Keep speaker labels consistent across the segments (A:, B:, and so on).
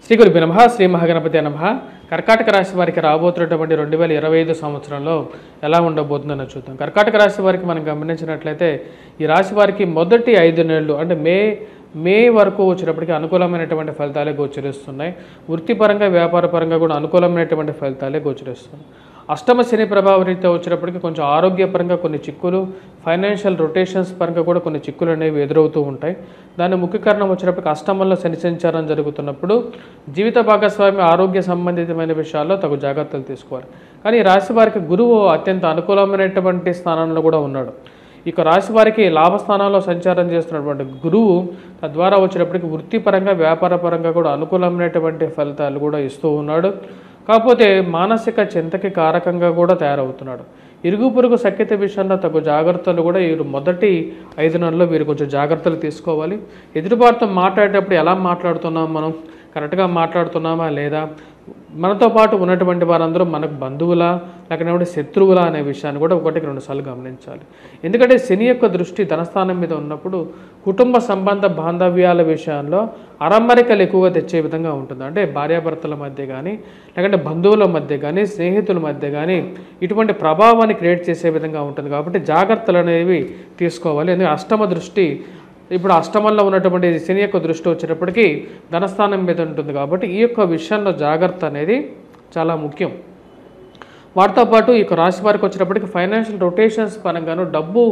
A: శ్రీ గురుభ్యో నమః. శ్రీ మహాగణపతి నమః. కర్కాటక రాశి వారికి రాబోతున్నటువంటి 2025 సంవత్సరంలో ఎలా ఉండబోతుందని చూద్దాం. కర్కాటక రాశి వారికి మనం గమనించినట్లయితే ఈ రాశి వారికి మొదటి 5 నెలలు అంటే మే వరకు వచ్చినప్పటికీ అనుకూలమైనటువంటి ఫలితాలే గోచరిస్తున్నాయి. వృత్తిపరంగా వ్యాపారపరంగా కూడా అనుకూలమైనటువంటి ఫలితాలే గోచరిస్తున్నాయి. అష్టమ శని ప్రభావ రీత్యా వచ్చినప్పటికీ కొంచెం ఆరోగ్యపరంగా కొన్ని చిక్కులు, ఫైనాన్షియల్ రొటేషన్స్ పరంగా కూడా కొన్ని చిక్కులు అనేవి ఎదురవుతూ ఉంటాయి. దాని ముఖ్య కారణం వచ్చినప్పటికీ అష్టమంలో శని సంచారం జరుగుతున్నప్పుడు జీవిత భాగస్వామి ఆరోగ్య సంబంధితమైన విషయాల్లో తగు జాగ్రత్తలు తీసుకోవాలి. కానీ ఈ రాశి వారికి గురువు అత్యంత అనుకూలమైనటువంటి స్థానంలో కూడా ఉన్నాడు. ఇక రాశి వారికి లాభస్థానంలో సంచారం చేస్తున్నటువంటి గురువు తద్వారా వచ్చినప్పటికీ వృత్తిపరంగా వ్యాపారపరంగా కూడా అనుకూలమైనటువంటి ఫలితాలు కూడా ఇస్తూ ఉన్నాడు. కాకపోతే మానసిక చింతకి కారకంగా కూడా తయారవుతున్నాడు. ఇరుగు పొరుగు సఖ్యత విషయంలో తగు జాగ్రత్తలు కూడా వీరు మొదటి 5 నెలల్లో వీరు కొంచెం జాగ్రత్తలు తీసుకోవాలి. ఎదురుబాటుతో మాట్లాడేటప్పుడు ఎలా మాట్లాడుతున్నాం, మనం కరెక్ట్గా మాట్లాడుతున్నామా లేదా, మనతో పాటు ఉన్నటువంటి వారందరూ మనకు బంధువులా లేకపోతే శత్రువులా అనే విషయాన్ని కూడా 1-2 సార్లు గమనించాలి. ఎందుకంటే శని యొక్క దృష్టి ధనస్థానం మీద ఉన్నప్పుడు కుటుంబ సంబంధ బాంధవ్యాల విషయంలో అరమరికలు ఎక్కువగా తెచ్చే విధంగా ఉంటుంది. అంటే భార్యాభర్తల మధ్య కానీ లేకంటే బంధువుల మధ్య కానీ స్నేహితుల మధ్య కానీ ఇటువంటి ప్రభావాన్ని క్రియేట్ చేసే విధంగా ఉంటుంది. కాబట్టి జాగ్రత్తలు అనేవి తీసుకోవాలి. ఎందుకంటే అష్టమ దృష్టి ఇప్పుడు అష్టమంలో ఉన్నటువంటి శని యొక్క దృష్టి వచ్చేటప్పటికీ ధనస్థానం మీద ఉంటుంది. కాబట్టి ఈ యొక్క విషయంలో జాగ్రత్త అనేది చాలా ముఖ్యం. వాటితో పాటు ఈ రాశి వారికి వచ్చినప్పటికీ ఫైనాన్షియల్ రొటేషన్స్ పరంగాను డబ్బు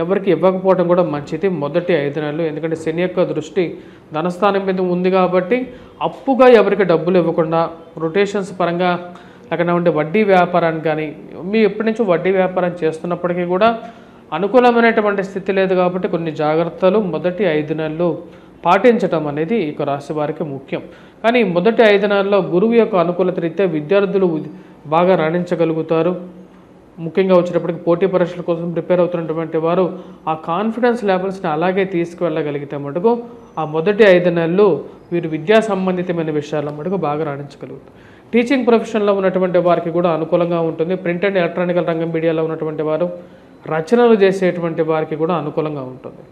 A: ఎవరికి ఇవ్వకపోవడం కూడా మంచిది మొదటి 5 నెలలు. ఎందుకంటే శని యొక్క దృష్టి ధనస్థానం మీద ఉంది కాబట్టి అప్పుగా ఎవరికి డబ్బులు ఇవ్వకుండా రొటేషన్స్ పరంగా లేకపోతే వడ్డీ వ్యాపారాన్ని కానీ మీ ఎప్పటి నుంచో వడ్డీ వ్యాపారం చేస్తున్నప్పటికీ కూడా అనుకూలమైనటువంటి స్థితి లేదు. కాబట్టి కొన్ని జాగ్రత్తలు మొదటి 5 నెలలు పాటించడం అనేది ఈ రాశి వారికి ముఖ్యం. కానీ మొదటి 5 నెలల్లో గురువు యొక్క అనుకూలత రీత్యా విద్యార్థులు బాగా రాణించగలుగుతారు. ముఖ్యంగా వచ్చినప్పటికీ పోటీ పరీక్షల కోసం ప్రిపేర్ అవుతున్నటువంటి వారు ఆ కాన్ఫిడెన్స్ లెవెల్స్ని అలాగే తీసుకువెళ్ళగలిగితే మటుకు ఆ మొదటి 5 నెలలు వీరు విద్యా సంబంధితమైన విషయాల మటుకు బాగా రాణించగలుగుతారు. టీచింగ్ ప్రొఫెషన్లో ఉన్నటువంటి వారికి కూడా అనుకూలంగా ఉంటుంది. ప్రింట్ అండ్ ఎలక్ట్రానికల్ రంగం మీడియాలో ఉన్నటువంటి వారు, రచనలు చేసేటువంటి వారికి కూడా అనుకూలంగా ఉంటుంది.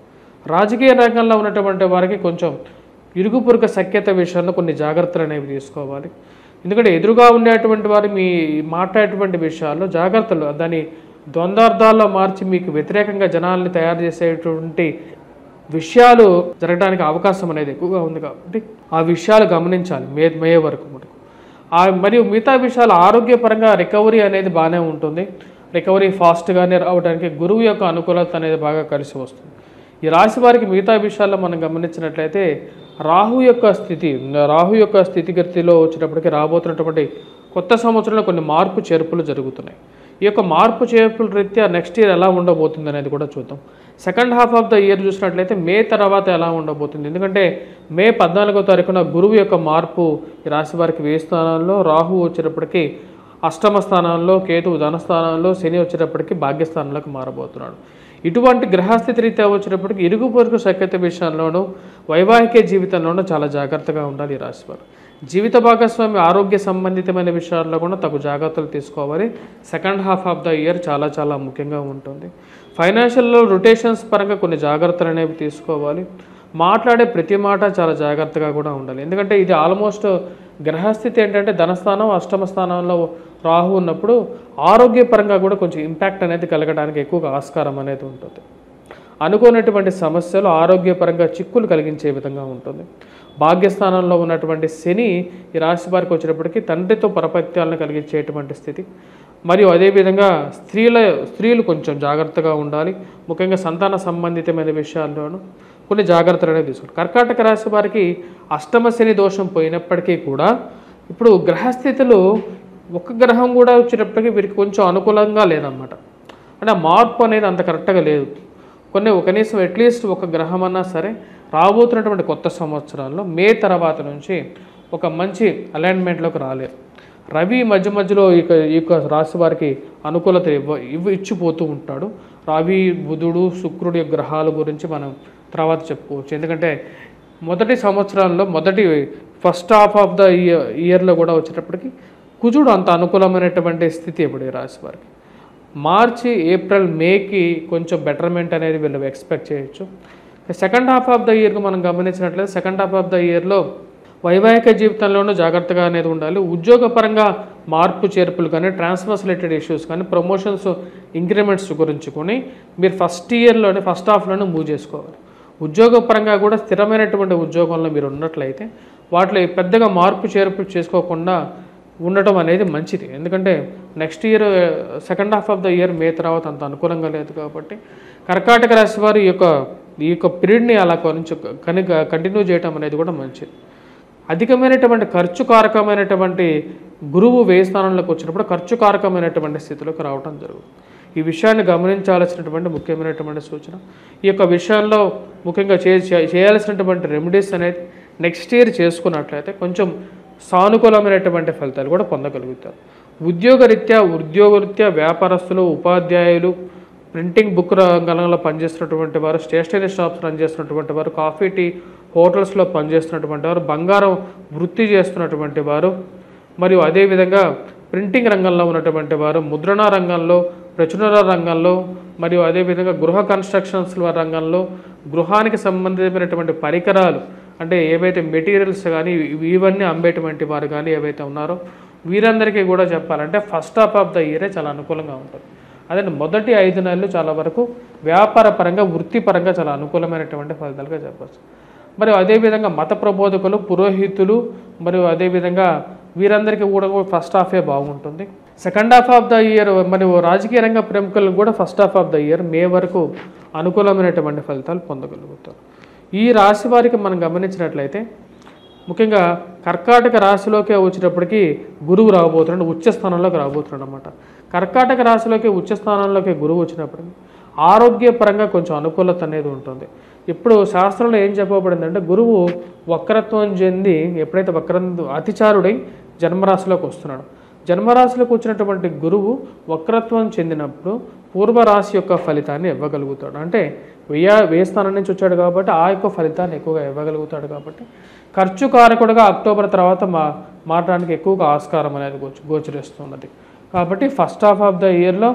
A: రాజకీయ రంగంలో ఉన్నటువంటి వారికి కొంచెం ఇరుగు పొరుగు సఖ్యత విషయంలో కొన్ని జాగ్రత్తలు అనేవి తీసుకోవాలి. ఎందుకంటే ఎదురుగా ఉండేటువంటి వారు మీ మాట్లాడేటువంటి విషయాల్లో జాగ్రత్తలు దాన్ని ద్వంద్వార్థాల్లో మార్చి మీకు వ్యతిరేకంగా జనాల్ని తయారు చేసేటువంటి విషయాలు జరగడానికి అవకాశం అనేది ఎక్కువగా ఉంది. కాబట్టి ఆ విషయాలు గమనించాలి మే వరకు మటుకు. మరియు మిగతా విషయాలు ఆరోగ్యపరంగా రికవరీ అనేది బాగానే ఉంటుంది. రికవరీ ఫాస్ట్గానే రావడానికి గురువు యొక్క అనుకూలత అనేది బాగా కలిసి వస్తుంది. ఈ రాశి వారికి మిగతా విషయాల్లో మనం గమనించినట్లయితే రాహు యొక్క స్థితిగతిలో వచ్చినప్పటికీ రాబోతున్నటువంటి కొత్త సంవత్సరంలో కొన్ని మార్పు చేర్పులు జరుగుతున్నాయి. ఈ యొక్క మార్పు చేర్పుల రీత్యా నెక్స్ట్ ఇయర్ ఎలా ఉండబోతుంది అనేది కూడా చూద్దాం. Second half of the year చూసినట్లయితే మే తర్వాత ఎలా ఉండబోతుంది. ఎందుకంటే మే 14వ తారీఖున గురువు యొక్క మార్పు ఈ రాశి వారికి 10 స్థానాల్లో, రాహు వచ్చేటప్పటికీ అష్టమ స్థానంలో, కేతువు ధనస్థానంలో, శని వచ్చేటప్పటికి భాగ్యస్థానంలోకి మారబోతున్నాడు. ఇటువంటి గ్రహస్థితి రీత్యా వచ్చినప్పటికీ ఇరుగు పొరుగు సఖ్యత విషయంలోనూ వైవాహిక జీవితంలోనూ చాలా జాగ్రత్తగా ఉండాలి ఈ రాశివారు. జీవిత భాగస్వామి ఆరోగ్య సంబంధితమైన విషయాల్లో కూడా తగు జాగ్రత్తలు తీసుకోవాలి. Second half of the year చాలా చాలా ముఖ్యంగా ఉంటుంది. ఫైనాన్షియల్లో రొటేషన్స్ పరంగా కొన్ని జాగ్రత్తలు అనేవి తీసుకోవాలి. మాట్లాడే ప్రతి మాట చాలా జాగ్రత్తగా కూడా ఉండాలి. ఎందుకంటే ఇది ఆల్మోస్ట్ గ్రహస్థితి ఏంటంటే ధనస్థానం, అష్టమ స్థానంలో రాహు ఉన్నప్పుడు ఆరోగ్యపరంగా కూడా కొంచెం ఇంపాక్ట్ అనేది కలగడానికి ఎక్కువగా ఆస్కారం అనేది ఉంటుంది. అనుకోనటువంటి సమస్యలు ఆరోగ్యపరంగా చిక్కులు కలిగించే విధంగా ఉంటుంది. భాగ్యస్థానంలో ఉన్నటువంటి శని ఈ రాశి వారికి వచ్చేటప్పటికి తండ్రితో పరపత్యాలను కలిగించేటువంటి స్థితి. మరియు అదేవిధంగా స్త్రీలు కొంచెం జాగ్రత్తగా ఉండాలి. ముఖ్యంగా సంతాన సంబంధితమైన విషయాల్లోనూ కొన్ని జాగ్రత్తలు అనేవి తీసుకోండి. కర్కాటక రాశి వారికి అష్టమ శని దోషం పోయినప్పటికీ కూడా ఇప్పుడు గ్రహస్థితులు ఒక గ్రహం కూడా వచ్చేటప్పటికీ వీరికి కొంచెం అనుకూలంగా లేదన్నమాట. అంటే ఆ మార్పు అనేది అంత కరెక్ట్గా లేదు. కనీసం అట్లీస్ట్ ఒక గ్రహం అన్నా సరే రాబోతున్నటువంటి కొత్త సంవత్సరాల్లో మే తర్వాత నుంచి ఒక మంచి అలైన్మెంట్లోకి రాలేరు. రవి మధ్యలో ఈ యొక్క రాశి వారికి అనుకూలత ఇచ్చిపోతూ ఉంటాడు. రవి, బుధుడు, శుక్రుడి గ్రహాల గురించి మనం తర్వాత చెప్పుకోవచ్చు. ఎందుకంటే మొదటి సంవత్సరాల్లో ఫస్ట్ హాఫ్ ఆఫ్ ద ఇయర్లో కూడా వచ్చేటప్పటికి కుజుడు అంత అనుకూలమైనటువంటి స్థితి ఇప్పుడు ఈ రాశి వారికి. మార్చి, ఏప్రిల్, మేకి కొంచెం బెటర్మెంట్ అనేది వీళ్ళు ఎక్స్పెక్ట్ చేయొచ్చు. సెకండ్ హాఫ్ ఆఫ్ ద ఇయర్కి మనం గమనించినట్లయితే సెకండ్ హాఫ్ ఆఫ్ ద ఇయర్లో వైవాహిక జీవితంలోనూ జాగ్రత్తగా అనేది ఉండాలి. ఉద్యోగపరంగా మార్పు చేర్పులు కానీ, ట్రాన్స్ఫర్స్ రిలేటెడ్ ఇష్యూస్ కానీ, ప్రమోషన్స్ ఇంక్రిమెంట్స్ గురించి కొని మీరు ఫస్ట్ హాఫ్లోనే మూవ్ చేసుకోవాలి. ఉద్యోగపరంగా కూడా స్థిరమైనటువంటి ఉద్యోగంలో మీరు ఉన్నట్లయితే వాటిలో పెద్దగా మార్పు చేర్పు చేసుకోకుండా ఉండటం అనేది మంచిది. ఎందుకంటే next year second half of the year May తర్వాత అంత అనుకూలంగా లేదు కాబట్టి కర్కాటక రాశి వారు ఈ యొక్క పీరియడ్ని అలా కంటిన్యూ చేయటం అనేది కూడా మంచిది. అధికమైనటువంటి ఖర్చుకారకమైనటువంటి గురువు వ్యయ స్థానంలోకి వచ్చినప్పుడు ఖర్చుకారకమైనటువంటి స్థితిలోకి రావడం జరుగుతుంది. ఈ విషయాన్ని గమనించాల్సినటువంటి ముఖ్యమైనటువంటి సూచన. ఈ యొక్క విషయాల్లో ముఖ్యంగా చేయాల్సినటువంటి రెమెడీస్ అనేది నెక్స్ట్ ఇయర్ చేసుకున్నట్లయితే కొంచెం సానుకూలమైనటువంటి ఫలితాలు కూడా పొందగలుగుతారు. ఉద్యోగరీత్యా వ్యాపారస్తులు, ఉపాధ్యాయులు, ప్రింటింగ్ బుక్ రంగంలో పనిచేస్తున్నటువంటి వారు, స్టేషనరీ షాప్స్ రన్ చేస్తున్నటువంటి వారు, కాఫీ టీ హోటల్స్లో పనిచేస్తున్నటువంటి వారు, బంగారం వృత్తి చేస్తున్నటువంటి వారు, మరియు అదేవిధంగా ప్రింటింగ్ రంగంలో ఉన్నటువంటి వారు, ముద్రణ రంగంలో, ప్రచురణ రంగంలో, మరియు అదేవిధంగా గృహ కన్స్ట్రక్షన్స్ రంగంలో, గృహానికి సంబంధించినటువంటి పరికరాలు అంటే ఏవైతే మెటీరియల్స్ కానీ ఇవన్నీ అమ్మేటువంటి వారు కానీ ఏవైతే ఉన్నారో వీరందరికీ కూడా చెప్పాలంటే ఫస్ట్ హాఫ్ ఆఫ్ ద ఇయరే చాలా అనుకూలంగా ఉంటుంది. అదే మొదటి 5 నెలలు చాలా వరకు వ్యాపార పరంగా, వృత్తిపరంగా చాలా అనుకూలమైనటువంటి ఫలితాలుగా చెప్పచ్చు. మరియు అదేవిధంగా మత ప్రబోధకులు, పురోహితులు, మరియు అదేవిధంగా వీరందరికీ కూడా ఫస్ట్ హాఫే బాగుంటుంది. Second half of the year మరియు రాజకీయ రంగ ప్రముఖులకు కూడా first half of the year May వరకు అనుకూలమైనటువంటి ఫలితాలు పొందగలుగుతారు. ఈ రాశి వారికి మనం గమనించినట్లయితే ముఖ్యంగా కర్కాటక రాశిలోకి వచ్చేటప్పటికి గురువు రాబోతున్నాడు, ఉచ్చ స్థానంలోకి రాబోతున్నాడు అనమాట. కర్కాటక రాశిలోకి ఉచ్చ స్థానంలోకి గురువు వచ్చినప్పటికీ ఆరోగ్యపరంగా కొంచెం అనుకూలత అనేది ఉంటుంది. ఇప్పుడు శాస్త్రంలో ఏం చెప్పబడిందంటే గురువు వక్రత్వం చెంది ఎప్పుడైతే అతిచారుడై జన్మరాశిలోకి వస్తున్నాడు, జన్మరాశిలోకి వచ్చినటువంటి గురువు వక్రత్వం చెందినప్పుడు పూర్వరాశి యొక్క ఫలితాన్ని ఇవ్వగలుగుతాడు. అంటే వ్యయ స్థానం నుంచి వచ్చాడు కాబట్టి ఆ యొక్క ఫలితాన్ని ఎక్కువగా ఇవ్వగలుగుతాడు. కాబట్టి ఖర్చు కారకుడుగా అక్టోబర్ తర్వాత మారడానికి ఎక్కువగా ఆస్కారం అనేది గోచరిస్తున్నది. కాబట్టి ఫస్ట్ హాఫ్ ఆఫ్ ద ఇయర్లో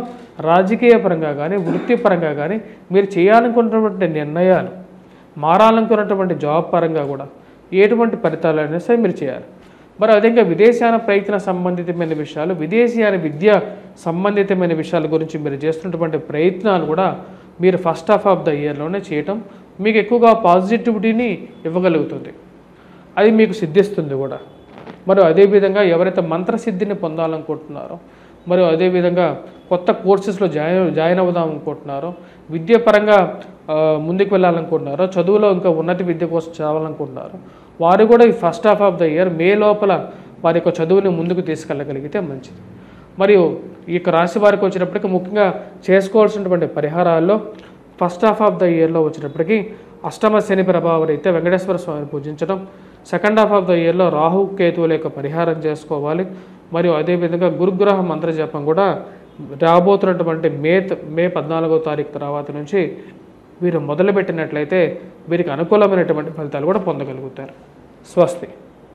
A: రాజకీయ పరంగా కానీ, వృత్తిపరంగా కానీ మీరు చేయాలనుకున్నటువంటి నిర్ణయాలు, మారాలనుకున్నటువంటి జాబ్ పరంగా కూడా ఎటువంటి ఫలితాలు అయినా సరే మీరు చేయాలి. మరి అదేవిధంగా విదేశాన ప్రయత్న సంబంధితమైన విషయాలు, విదేశీయాన విద్య సంబంధితమైన విషయాల గురించి మీరు చేస్తున్నటువంటి ప్రయత్నాలు కూడా మీరు ఫస్ట్ హాఫ్ ఆఫ్ ద ఇయర్లోనే చేయటం మీకు ఎక్కువగా పాజిటివిటీని ఇవ్వగలుగుతుంది, అది మీకు సిద్ధిస్తుంది కూడా. మరియు అదేవిధంగా ఎవరైతే మంత్రసిద్ధిని పొందాలనుకుంటున్నారో, మరియు అదేవిధంగా కొత్త కోర్సెస్లో జాయిన్ అవుదాం అనుకుంటున్నారో, విద్యాపరంగా ముందుకు వెళ్ళాలనుకుంటున్నారో, చదువులో ఇంకా ఉన్నత విద్య కోసం చదవాలనుకుంటున్నారో వారు కూడా ఈ first half of the year May లోపల వారి యొక్క చదువుని ముందుకు తీసుకెళ్ళగలిగితే మంచిది. మరియు ఈ యొక్క రాశి వారికి వచ్చినప్పటికీ ముఖ్యంగా చేసుకోవాల్సినటువంటి పరిహారాల్లో ఫస్ట్ హాఫ్ ఆఫ్ ద ఇయర్లో వచ్చినప్పటికీ అష్టమ శని ప్రభావ రీత్యా వెంకటేశ్వర స్వామిని పూజించడం, సెకండ్ హాఫ్ ఆఫ్ ద ఇయర్లో రాహు కేతువుల యొక్క పరిహారం చేసుకోవాలి. మరియు అదేవిధంగా గురుగ్రహ మంత్ర జపం కూడా రాబోతున్నటువంటి మే 14వ తారీఖు తర్వాత నుంచి వీరు మొదలుపెట్టినట్లయితే వీరికి అనుకూలమైనటువంటి ఫలితాలు కూడా పొందగలుగుతారు. స్వస్తి.